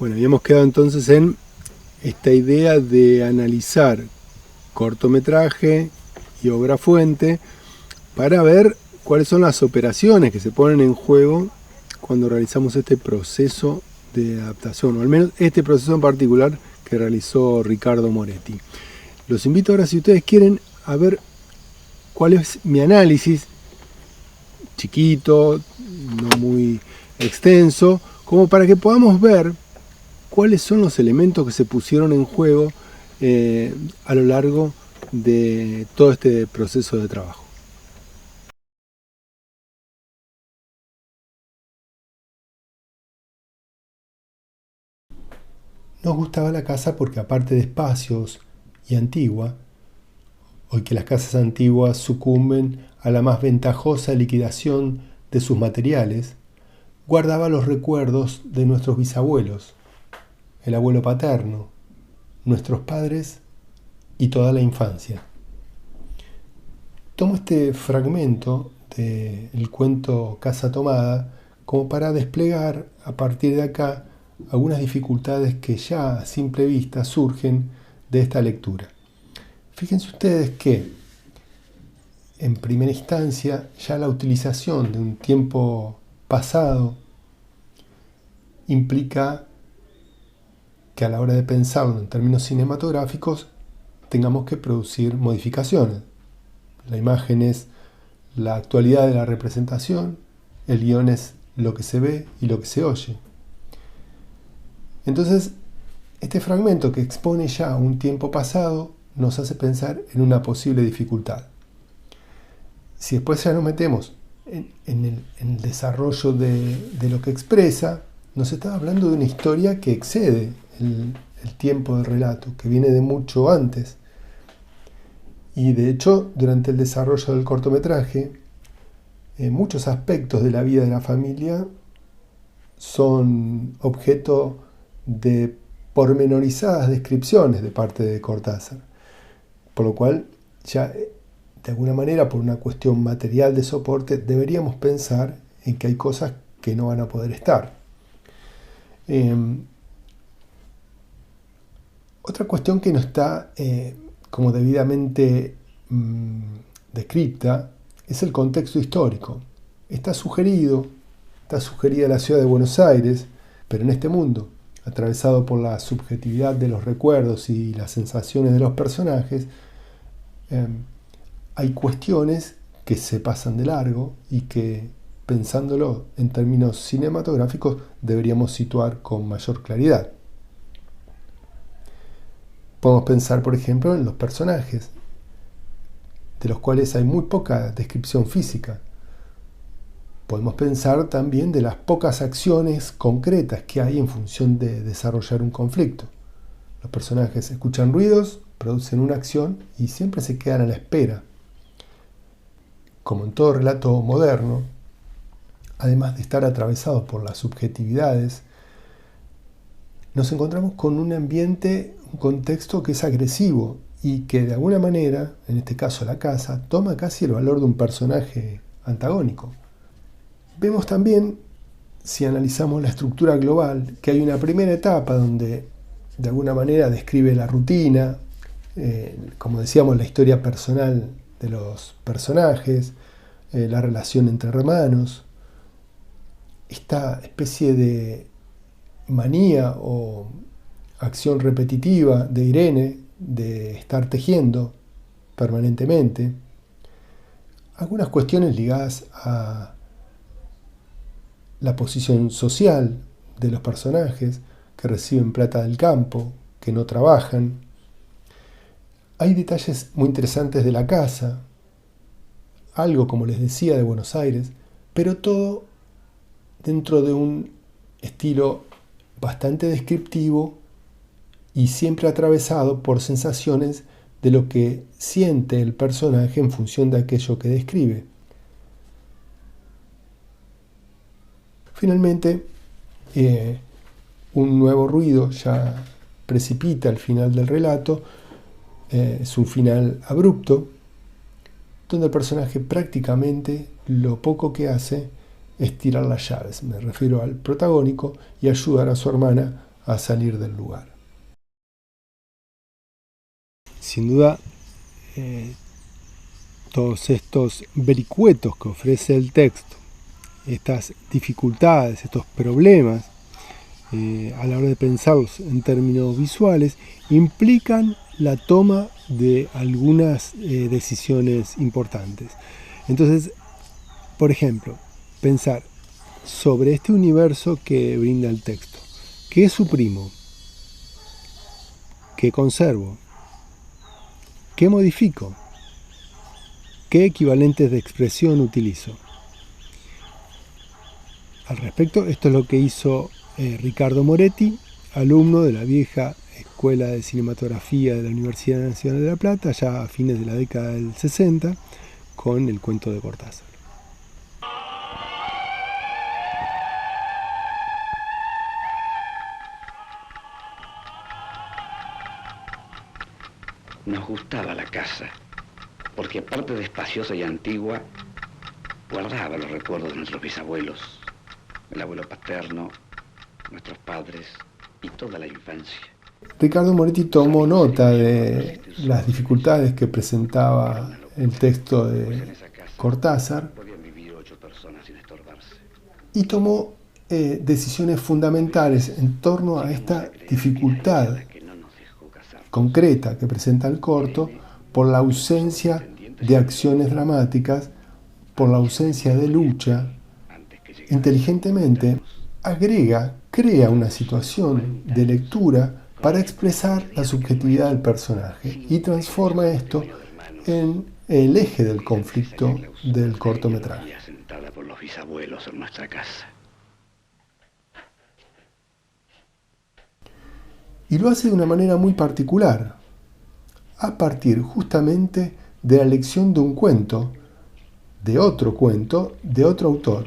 Bueno, habíamos quedado entonces en esta idea de analizar cortometraje y obra fuente para ver cuáles son las operaciones que se ponen en juego cuando realizamos este proceso de adaptación, o al menos este proceso en particular que realizó Ricardo Moretti. Los invito ahora, si ustedes quieren, a ver cuál es mi análisis, chiquito, no muy extenso, como para que podamos ver cuáles son los elementos que se pusieron en juego a lo largo de todo este proceso de trabajo. Nos gustaba la casa porque, aparte de espacios y antigua, hoy que las casas antiguas sucumben a la más ventajosa liquidación de sus materiales, guardaba los recuerdos de nuestros bisabuelos, el abuelo paterno, nuestros padres y toda la infancia. Tomo este fragmento del cuento Casa Tomada como para desplegar a partir de acá algunas dificultades que ya a simple vista surgen de esta lectura. Fíjense ustedes que en primera instancia ya la utilización de un tiempo pasado implica que a la hora de pensarlo en términos cinematográficos tengamos que producir modificaciones. La imagen es la actualidad de la representación, el guión es lo que se ve y lo que se oye. Entonces, este fragmento que expone ya un tiempo pasado nos hace pensar en una posible dificultad. Si después ya nos metemos en el desarrollo de lo que expresa, nos está hablando de una historia que excede el tiempo del relato, que viene de mucho antes. Y de hecho, durante el desarrollo del cortometraje, muchos aspectos de la vida de la familia son objeto de pormenorizadas descripciones de parte de Cortázar. Por lo cual, ya de alguna manera, por una cuestión material de soporte, deberíamos pensar en que hay cosas que no van a poder estar. Otra cuestión que no está como debidamente descripta es el contexto histórico. Está sugerida la ciudad de Buenos Aires, pero en este mundo, atravesado por la subjetividad de los recuerdos y las sensaciones de los personajes, hay cuestiones que se pasan de largo y que, pensándolo en términos cinematográficos, deberíamos situar con mayor claridad. Podemos pensar, por ejemplo, en los personajes, de los cuales hay muy poca descripción física. Podemos pensar también de las pocas acciones concretas que hay en función de desarrollar un conflicto. Los personajes escuchan ruidos, producen una acción y siempre se quedan a la espera. Como en todo relato moderno, además de estar atravesado por las subjetividades, nos encontramos con un ambiente, un contexto que es agresivo y que de alguna manera, en este caso la casa, toma casi el valor de un personaje antagónico. Vemos también, si analizamos la estructura global, que hay una primera etapa donde de alguna manera describe la rutina, como decíamos, la historia personal de los personajes, la relación entre hermanos, esta especie de manía o acción repetitiva de Irene de estar tejiendo permanentemente, algunas cuestiones ligadas a la posición social de los personajes que reciben plata del campo, que no trabajan. Hay detalles muy interesantes de la casa, algo, como les decía, de Buenos Aires, pero todo dentro de un estilo bastante descriptivo y siempre atravesado por sensaciones de lo que siente el personaje en función de aquello que describe. Finalmente, un nuevo ruido ya precipita el final del relato. Es un final abrupto, donde el personaje prácticamente lo poco que hace es tirar las llaves. Me refiero al protagónico y ayudar a su hermana a salir del lugar. Sin duda, todos estos vericuetos que ofrece el texto, estas dificultades, estos problemas, a la hora de pensarlos en términos visuales, implican la toma de algunas decisiones importantes. Entonces, por ejemplo, pensar sobre este universo que brinda el texto. ¿Qué suprimo? ¿Qué conservo? ¿Qué modifico? ¿Qué equivalentes de expresión utilizo? Al respecto, esto es lo que hizo Ricardo Moretti, alumno de la vieja Escuela de Cinematografía de la Universidad Nacional de La Plata, ya a fines de la década del 60, con el cuento de Cortázar. Nos gustaba la casa, porque aparte de espaciosa y antigua, guardaba los recuerdos de nuestros bisabuelos, el abuelo paterno, nuestros padres y toda la infancia. Ricardo Moretti tomó nota de las dificultades que presentaba el texto de Cortázar y tomó decisiones fundamentales en torno a esta dificultad concreta que presenta el corto por la ausencia de acciones dramáticas, por la ausencia de lucha. Inteligentemente crea una situación de lectura para expresar la subjetividad del personaje y transforma esto en el eje del conflicto del cortometraje. Sentada por los bisabuelos en nuestra casa. Y lo hace de una manera muy particular, a partir justamente de la lección de un cuento, de otro autor,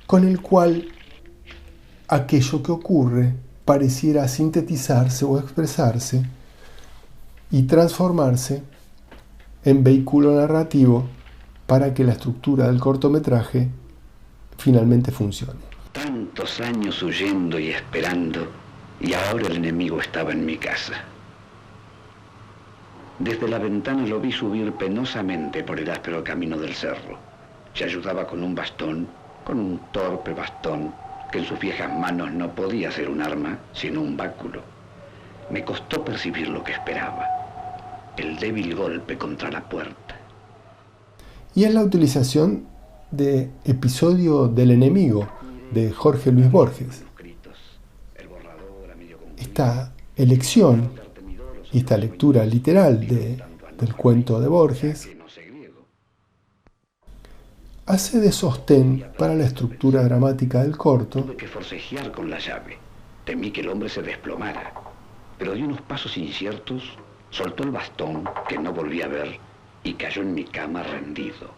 con el cual aquello que ocurre pareciera sintetizarse o expresarse y transformarse en vehículo narrativo para que la estructura del cortometraje finalmente funcione. Tantos años huyendo y esperando, y ahora el enemigo estaba en mi casa. Desde la ventana lo vi subir penosamente por el áspero camino del cerro. Se ayudaba con un bastón, con un torpe bastón, que en sus viejas manos no podía ser un arma, sino un báculo. Me costó percibir lo que esperaba, el débil golpe contra la puerta. Y es la utilización de Episodio del enemigo, de Jorge Luis Borges. Esta elección y esta lectura literal del cuento de Borges hace de sostén para la estructura dramática del corto. Tuve que forcejear con la llave. Temí que el hombre se desplomara, pero di unos pasos inciertos, soltó el bastón, que no volví a ver, y cayó en mi cama rendido.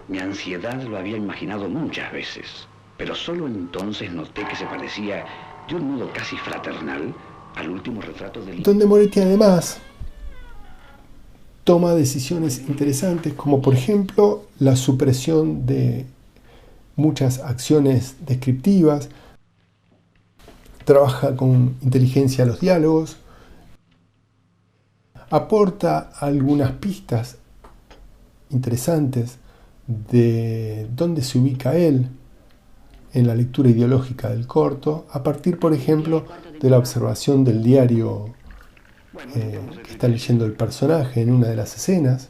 Mi ansiedad lo había imaginado muchas veces, pero solo entonces noté que se parecía, de un modo casi fraternal, al último retrato del... Donde Moretti además toma decisiones interesantes, como por ejemplo la supresión de muchas acciones descriptivas, trabaja con inteligencia los diálogos, aporta algunas pistas interesantes de dónde se ubica él en la lectura ideológica del corto, a partir, por ejemplo, de la observación del diario que está leyendo el personaje en una de las escenas.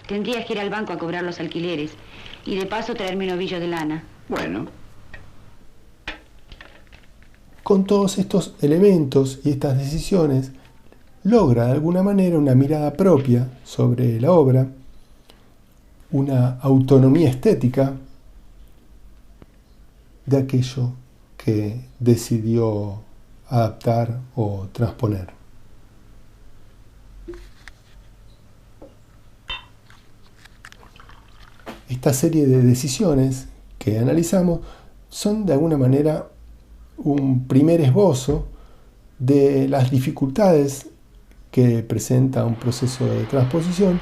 Tendrías que ir al banco a cobrar los alquileres y de paso traerme un ovillo de lana. Bueno. Con todos estos elementos y estas decisiones, logra de alguna manera una mirada propia sobre la obra, una autonomía estética de aquello que decidió adaptar o transponer. Esta serie de decisiones que analizamos son de alguna manera un primer esbozo de las dificultades que presenta un proceso de transposición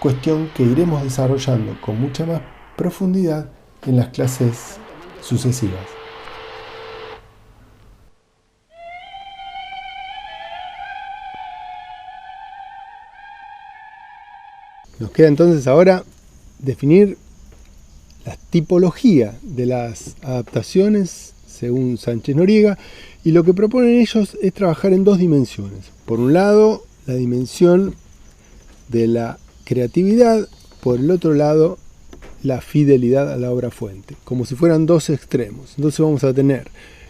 cuestión que iremos desarrollando con mucha más profundidad en las clases sucesivas. Nos queda entonces ahora definir la tipología de las adaptaciones según Sánchez Noriega, y lo que proponen ellos es trabajar en dos dimensiones. Por un lado, la dimensión de la creatividad, por el otro lado, la fidelidad a la obra fuente, como si fueran dos extremos. Entonces vamos a tener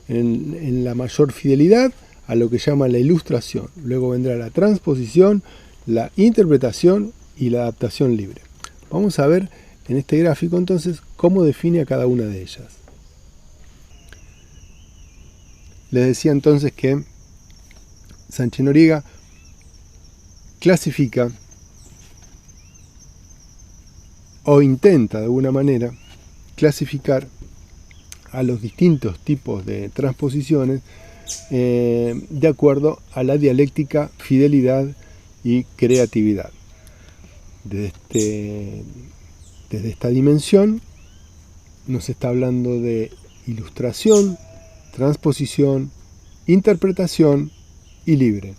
en la mayor fidelidad a lo que llama la ilustración, luego vendrá la transposición, la interpretación y la adaptación libre. Vamos a ver en este gráfico entonces cómo define a cada una de ellas. Les decía entonces que Sánchez Noriega clasifica o intenta de alguna manera clasificar a los distintos tipos de transposiciones de acuerdo a la dialéctica, fidelidad y creatividad. Desde esta dimensión nos está hablando de ilustración, transposición, interpretación y libre.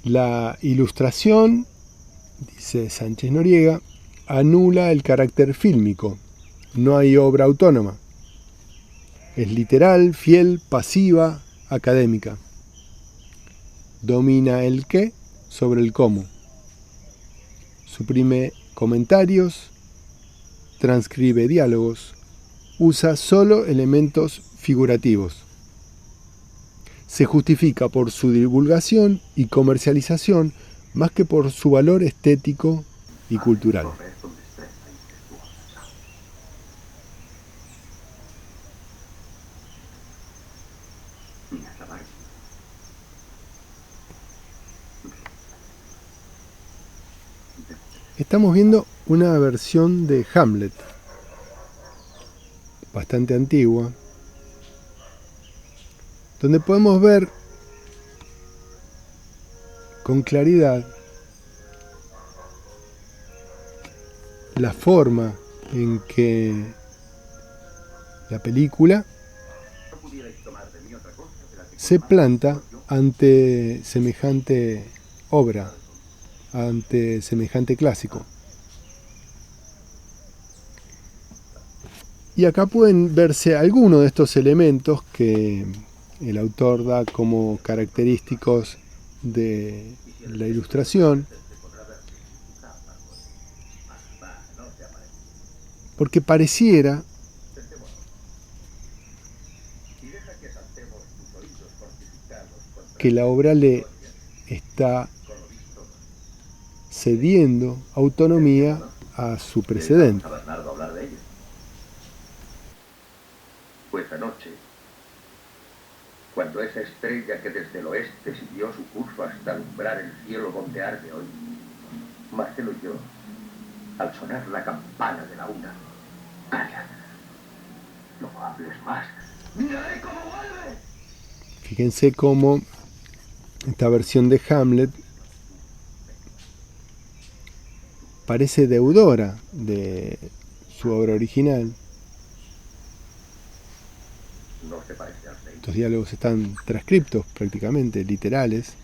La ilustración, dice Sánchez Noriega, anula el carácter fílmico. No hay obra autónoma. Es literal, fiel, pasiva, académica. Domina el qué sobre el cómo. Suprime comentarios, transcribe diálogos, usa solo elementos figurativos. Se justifica por su divulgación y comercialización más que por su valor estético y cultural. Estamos viendo una versión de Hamlet, bastante antigua, donde podemos ver con claridad la forma en que la película se planta ante semejante obra, ante semejante clásico. Y acá pueden verse algunos de estos elementos que el autor da como característicos de la ilustración, porque pareciera que la obra le está cediendo autonomía a su precedente. Pues anoche, cuando esa estrella que desde el oeste siguió su curso hasta alumbrar el cielo donde arde hoy, Marcelo y yo, al sonar la campana de la una, calla, no hables más, miraré cómo vuelve. Fíjense cómo esta versión de Hamlet parece deudora de su obra original. Estos diálogos están transcriptos prácticamente, literales,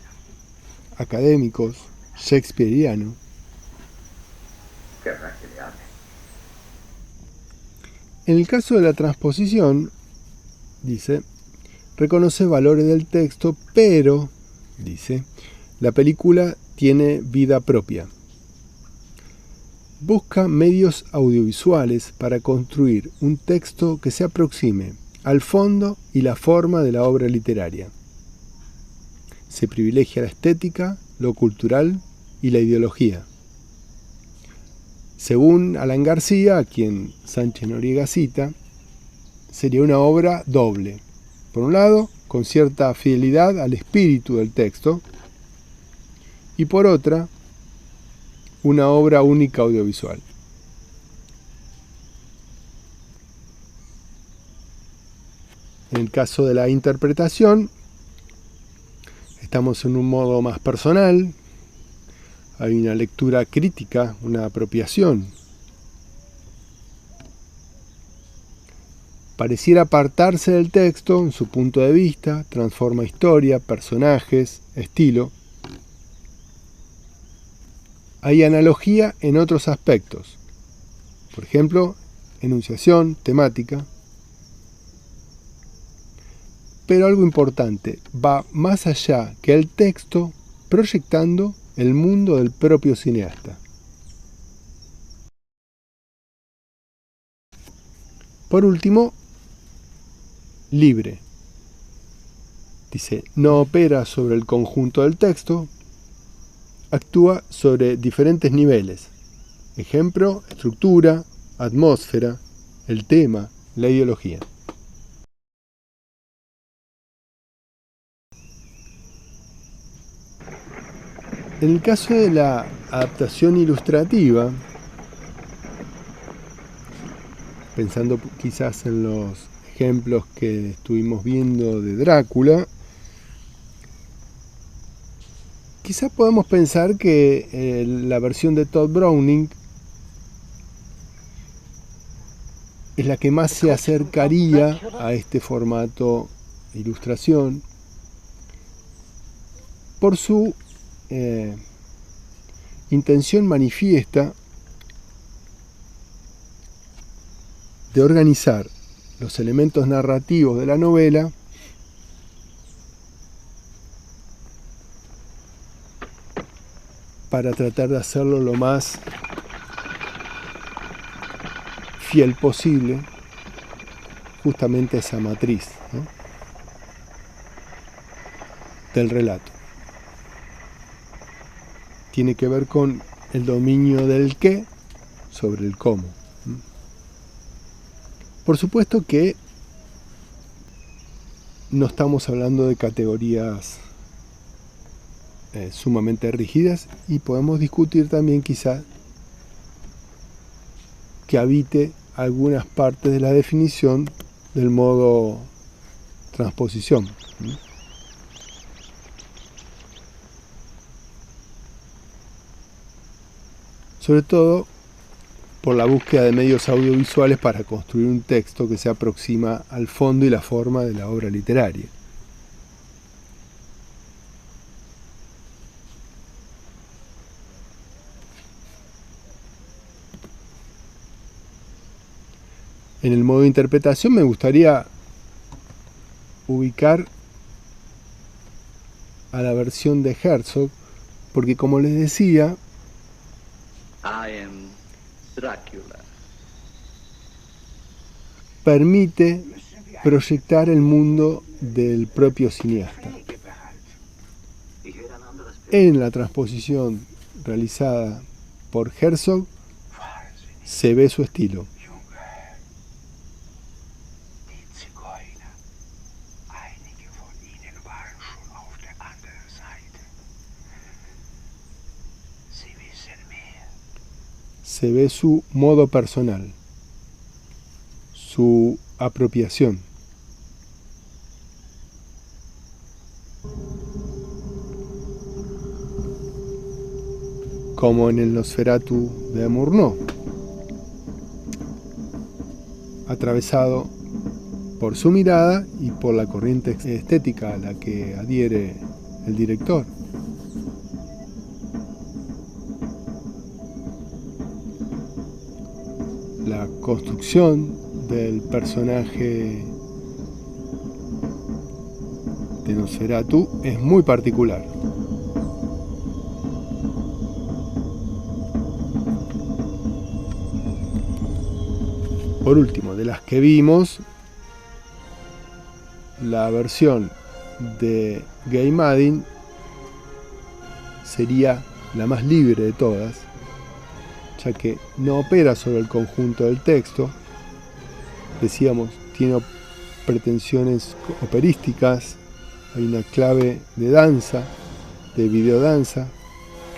académicos, shakespearianos. En el caso de la transposición, dice, reconoce valores del texto, pero, dice, la película tiene vida propia. Busca medios audiovisuales para construir un texto que se aproxime al fondo y la forma de la obra literaria. Se privilegia la estética, lo cultural y la ideología. Según Alan García, a quien Sánchez Noriega cita, sería una obra doble. Por un lado, con cierta fidelidad al espíritu del texto, y por otra, una obra única audiovisual. En el caso de la interpretación, estamos en un modo más personal, hay una lectura crítica, una apropiación. Pareciera apartarse del texto en su punto de vista, transforma historia, personajes, estilo. Hay analogía en otros aspectos, por ejemplo, enunciación, temática. Pero algo importante, va más allá que el texto, proyectando el mundo del propio cineasta. Por último, libre. Dice, no opera sobre el conjunto del texto, actúa sobre diferentes niveles. Ejemplo, estructura, atmósfera, el tema, la ideología. En el caso de la adaptación ilustrativa, pensando quizás en los ejemplos que estuvimos viendo de Drácula, quizás podemos pensar que la versión de Todd Browning es la que más se acercaría a este formato de ilustración por su intención manifiesta de organizar los elementos narrativos de la novela para tratar de hacerlo lo más fiel posible justamente a esa matriz, ¿no?, del relato. Tiene que ver con el dominio del qué sobre el cómo. Por supuesto que no estamos hablando de categorías sumamente rígidas y podemos discutir también quizá que habite algunas partes de la definición del modo transposición. Sobre todo por la búsqueda de medios audiovisuales para construir un texto que se aproxima al fondo y la forma de la obra literaria. En el modo de interpretación me gustaría ubicar a la versión de Herzog, porque como les decía, I am Drácula. Permite proyectar el mundo del propio cineasta. En la transposición realizada por Herzog se ve su estilo. Se ve su modo personal, su apropiación. Como en el Nosferatu de Murnau, atravesado por su mirada y por la corriente estética a la que adhiere el director. La construcción del personaje de Nosferatu es muy particular. Por último, de las que vimos, la versión de Guy Maddin sería la más libre de todas, ya que no opera sobre el conjunto del texto. Decíamos, tiene pretensiones operísticas, hay una clave de danza, de videodanza,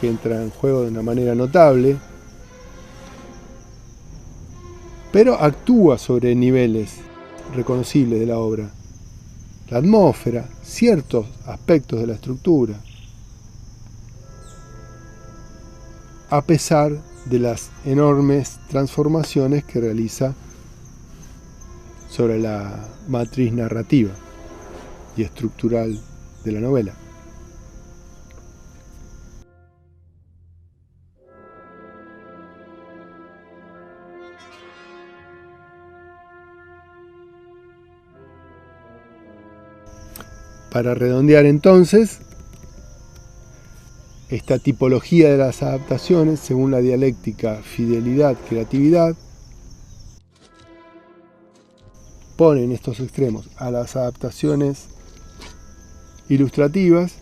que entra en juego de una manera notable, pero actúa sobre niveles reconocibles de la obra. la atmósfera, ciertos aspectos de la estructura, a pesar de las enormes transformaciones que realiza sobre la matriz narrativa y estructural de la novela. Para redondear entonces, esta tipología de las adaptaciones, según la dialéctica fidelidad-creatividad, pone en estos extremos a las adaptaciones ilustrativas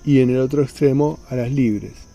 y en el otro extremo a las libres.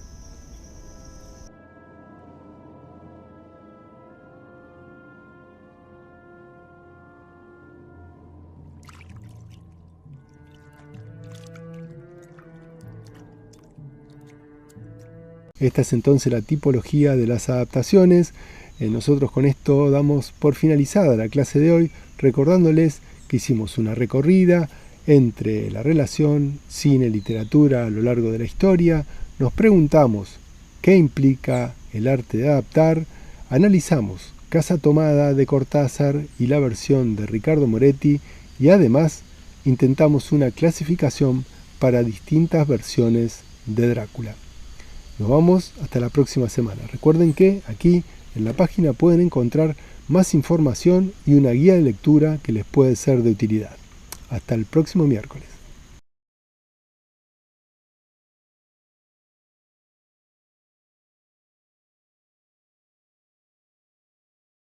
Esta es entonces la tipología de las adaptaciones. Nosotros con esto damos por finalizada la clase de hoy, recordándoles que hicimos una recorrida entre la relación cine-literatura a lo largo de la historia, nos preguntamos qué implica el arte de adaptar, analizamos Casa Tomada de Cortázar y la versión de Ricardo Moretti y además intentamos una clasificación para distintas versiones de Drácula. Nos vamos hasta la próxima semana. Recuerden que aquí en la página pueden encontrar más información y una guía de lectura que les puede ser de utilidad. Hasta el próximo miércoles.